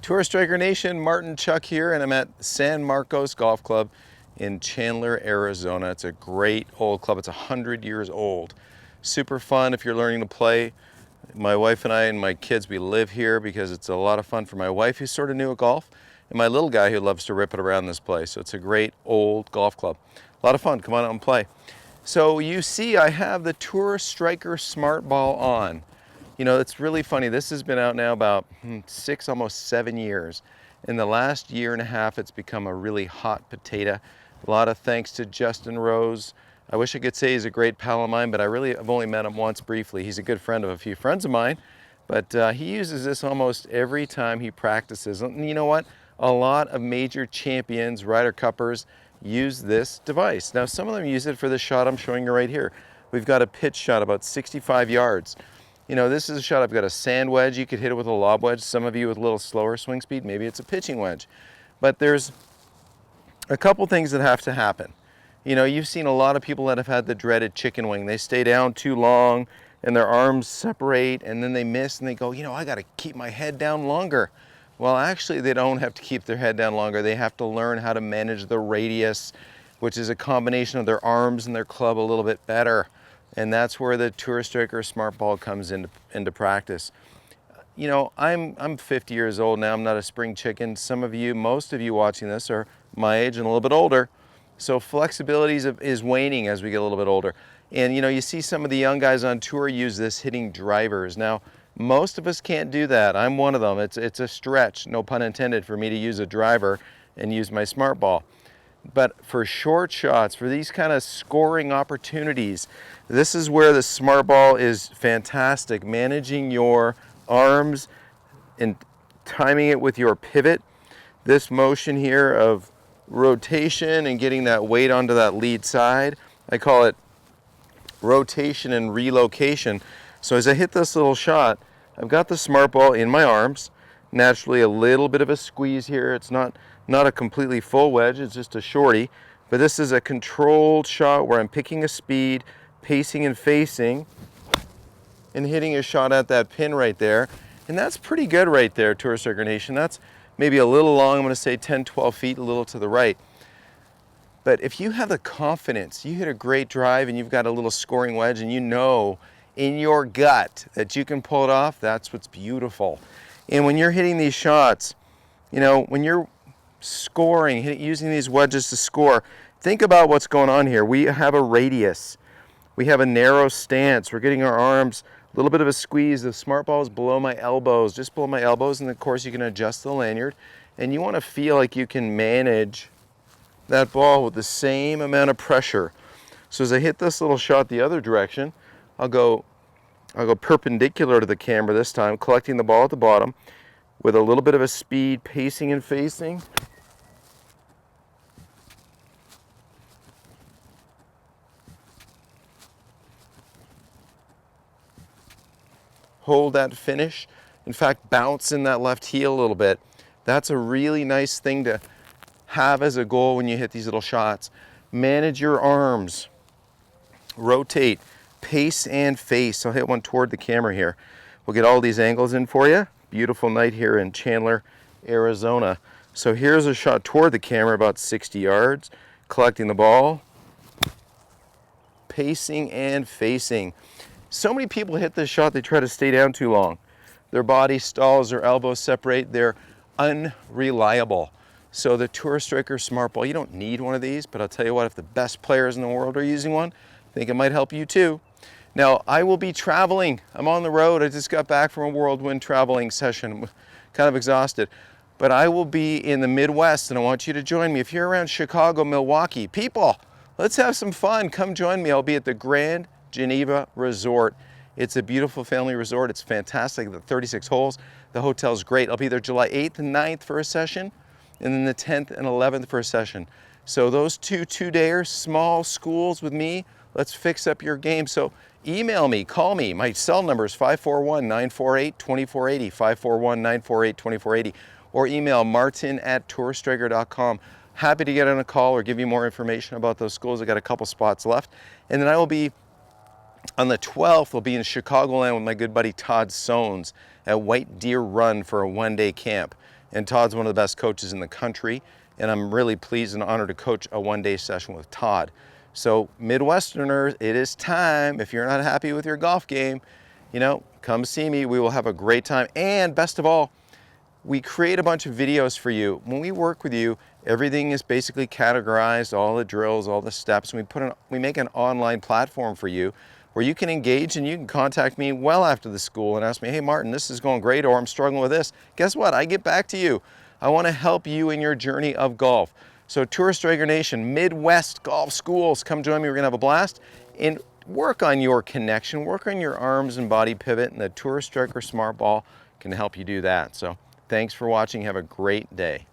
Tour Striker Nation, Martin Chuck here, and I'm at San Marcos Golf Club in Chandler, Arizona. It's a great old club. It's 100 years old. Super fun if you're learning to play. My wife and I and my kids, we live here because it's a lot of fun for my wife, who's sort of new at golf, and my little guy who loves to rip it around this place. So it's a great old golf club. A lot of fun. Come on out and play. So you see I have the Tour Striker Smart Ball on. You know, it's really funny. This has been out now about 6, almost 7 years. In the last year and a half, it's become a really hot potato. A lot of thanks to Justin Rose. I wish I could say he's a great pal of mine, but I've only met him once briefly. He's a good friend of a few friends of mine, but he uses this almost every time he practices. And you know what? A lot of major champions, Ryder Cuppers, use this device. Now, some of them use it for the shot I'm showing you right here. We've got a pitch shot about 65 yards. You know, this is a shot, I've got a sand wedge. You could hit it with a lob wedge. Some of you with a little slower swing speed, maybe it's a pitching wedge. But there's a couple things that have to happen. You know, you've seen a lot of people that have had the dreaded chicken wing. They stay down too long and their arms separate and then they miss and they go, you know, I got to keep my head down longer. Well, actually, they don't have to keep their head down longer. They have to learn how to manage the radius, which is a combination of their arms and their club a little bit better. And that's where the Tour Striker Smart Ball comes into practice. You know, I'm 50 years old now. I'm not a spring chicken. Some of you, most of you watching this are my age and a little bit older. So flexibility is waning as we get a little bit older. And you know, you see some of the young guys on tour use this hitting drivers. Now, most of us can't do that. I'm one of them. It's a stretch, no pun intended, for me to use a driver and use my Smart Ball. But for short shots, for these kind of scoring opportunities, this is where the Smart Ball is fantastic. Managing your arms and timing it with your pivot. This motion here of rotation and getting that weight onto that lead side, I call it rotation and relocation. So as I hit this little shot, I've got the Smart Ball in my arms. Naturally, a little bit of a squeeze here. It's not a completely full wedge, it's just a shorty. But this is a controlled shot where I'm picking a speed, pacing and facing, and hitting a shot at that pin right there. And that's pretty good right there, Tour Striker Nation. That's maybe a little long, I'm gonna say 10, 12 feet, a little to the right. But if you have the confidence, you hit a great drive and you've got a little scoring wedge and you know in your gut that you can pull it off, that's what's beautiful. And when you're hitting these shots, you know, when you're scoring, using these wedges to score, think about what's going on here. We have a radius. We have a narrow stance. We're getting our arms, a little bit of a squeeze. The Smart Ball is below my elbows, just below my elbows. And of course, you can adjust the lanyard. And you want to feel like you can manage that ball with the same amount of pressure. So as I hit this little shot the other direction, I'll go perpendicular to the camera this time, collecting the ball at the bottom with a little bit of a speed, pacing and facing. Hold that finish. In fact, bounce in that left heel a little bit. That's a really nice thing to have as a goal when you hit these little shots. Manage your arms. Rotate, pace and face. I'll hit one toward the camera here. We'll get all these angles in for you. Beautiful night here in Chandler, Arizona. So here's a shot toward the camera about 60 yards. Collecting the ball. Pacing and facing. So many people hit this shot, they try to stay down too long. Their body stalls, their elbows separate, they're unreliable. So the Tour Striker Smart Ball, you don't need one of these, but I'll tell you what, if the best players in the world are using one, I think it might help you too. Now, I will be traveling. I'm on the road. I just got back from a whirlwind traveling session. I'm kind of exhausted. But I will be in the Midwest, and I want you to join me. If you're around Chicago, Milwaukee, people, let's have some fun. Come join me. I'll be at the Grand Geneva Resort. It's a beautiful family resort. It's fantastic. The 36 holes. The hotel's great. I'll be there July 8th and 9th for a session, and then the 10th and 11th for a session. So those two-dayers, small schools with me, let's fix up your game. So email me, call me. My cell number is 541-948-2480, 541-948-2480, or email martin@tourstriker.com. Happy to get on a call or give you more information about those schools. I got a couple spots left. And then I will be on the 12th, we'll be in Chicagoland with my good buddy Todd Sones at White Deer Run for a one-day camp. and Todd's one of the best coaches in the country, and I'm really pleased and honored to coach a one-day session with Todd. So Midwesterners, it is time. If you're not happy with your golf game, you know, come see me. We will have a great time. And best of all, we create a bunch of videos for you. When we work with you, everything is basically categorized, all the drills, all the steps. We make an online platform for you where you can engage, and you can contact me well after the school and ask me, hey Martin, this is going great, or I'm struggling with this. Guess what? I get back to you. I want to help you in your journey of golf. So Tourist Striker Nation, Midwest Golf Schools, come join me. We're going to have a blast and work on your connection, work on your arms and body pivot, and the Tourist Striker Smart Ball can help you do that. So thanks for watching. Have a great day.